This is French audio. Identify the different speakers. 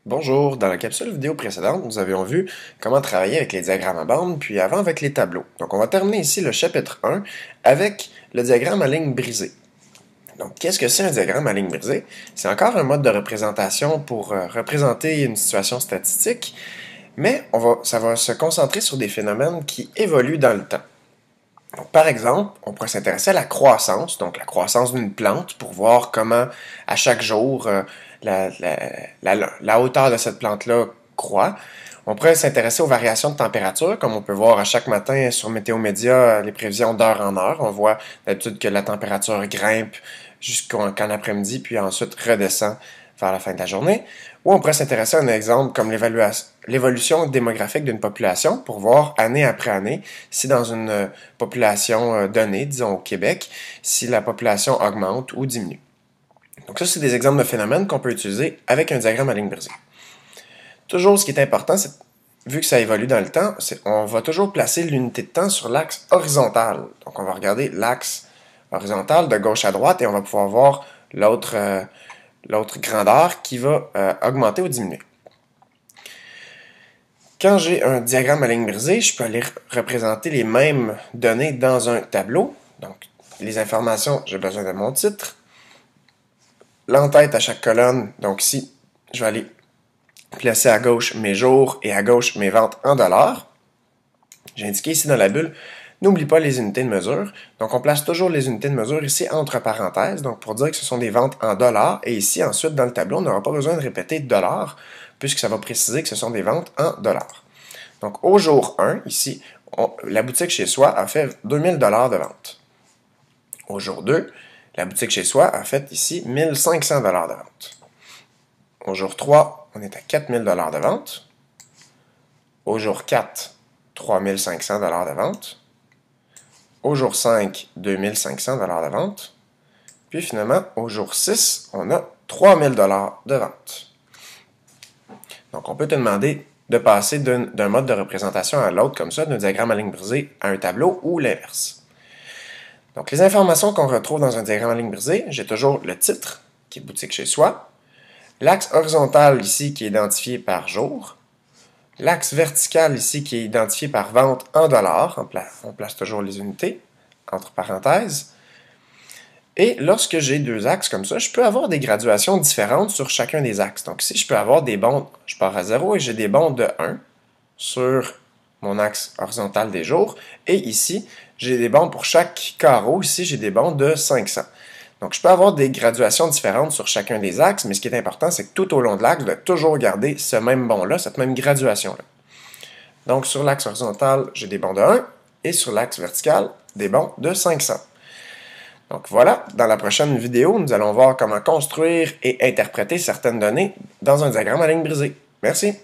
Speaker 1: Bonjour, dans la capsule vidéo précédente, nous avions vu comment travailler avec les diagrammes à bandes, puis avant avec les tableaux. Donc on va terminer ici le chapitre 1 avec le diagramme à ligne brisée. Donc qu'est-ce que c'est un diagramme à ligne brisée? C'est encore un mode de représentation pour représenter une situation statistique, mais ça va se concentrer sur des phénomènes qui évoluent dans le temps. Donc, par exemple, on pourrait s'intéresser à la croissance, donc la croissance d'une plante, pour voir comment à chaque jour la hauteur de cette plante-là croît. On pourrait s'intéresser aux variations de température, comme on peut voir à chaque matin sur Météo Média, les prévisions d'heure en heure. On voit d'habitude que la température grimpe jusqu'en après-midi, puis ensuite redescend vers la fin de la journée. Ou on pourrait s'intéresser à un exemple comme l'évolution démographique d'une population pour voir année après année si dans une population donnée, disons au Québec, si la population augmente ou diminue. Donc ça, c'est des exemples de phénomènes qu'on peut utiliser avec un diagramme à ligne brisée. Toujours, ce qui est important, c'est vu que ça évolue dans le temps, on va toujours placer l'unité de temps sur l'axe horizontal. Donc on va regarder l'axe horizontal de gauche à droite et on va pouvoir voir l'autre grandeur qui va augmenter ou diminuer. Quand j'ai un diagramme à ligne brisée, je peux aller représenter les mêmes données dans un tableau. Donc, les informations, j'ai besoin de mon titre, l'entête à chaque colonne. Donc ici, je vais aller placer à gauche mes jours et à gauche mes ventes en dollars. J'ai indiqué ici dans la bulle, n'oublie pas les unités de mesure. Donc, on place toujours les unités de mesure ici entre parenthèses, donc pour dire que ce sont des ventes en dollars. Et ici, ensuite, dans le tableau, on n'aura pas besoin de répéter dollars, puisque ça va préciser que ce sont des ventes en dollars. Donc, au jour 1, ici, la boutique chez soi a fait 2000 dollars de vente. Au jour 2, la boutique chez soi a fait ici 1500 dollars de vente. Au jour 3, on est à 4000 dollars de vente. Au jour 4, 3500 dollars de vente. Au jour 5, 2500 dollars de vente. Puis finalement, au jour 6, on a 3000 dollars de vente. Donc, on peut te demander de passer d'un mode de représentation à l'autre comme ça, d'un diagramme à ligne brisée à un tableau ou l'inverse. Donc, les informations qu'on retrouve dans un diagramme à ligne brisée, j'ai toujours le titre, qui est boutique chez soi, l'axe horizontal ici qui est identifié par jour, l'axe vertical ici qui est identifié par vente en dollars, on place toujours les unités, entre parenthèses. Et lorsque j'ai deux axes comme ça, je peux avoir des graduations différentes sur chacun des axes. Donc ici, je peux avoir des bonds, je pars à 0 et j'ai des bonds de 1 sur mon axe horizontal des jours. Et ici, j'ai des bonds pour chaque carreau. Ici, j'ai des bonds de 500. Donc, je peux avoir des graduations différentes sur chacun des axes, mais ce qui est important, c'est que tout au long de l'axe, je vais toujours garder ce même bond-là, cette même graduation-là. Donc, sur l'axe horizontal, j'ai des bonds de 1 et sur l'axe vertical, des bonds de 500. Donc voilà, dans la prochaine vidéo, nous allons voir comment construire et interpréter certaines données dans un diagramme à ligne brisée. Merci!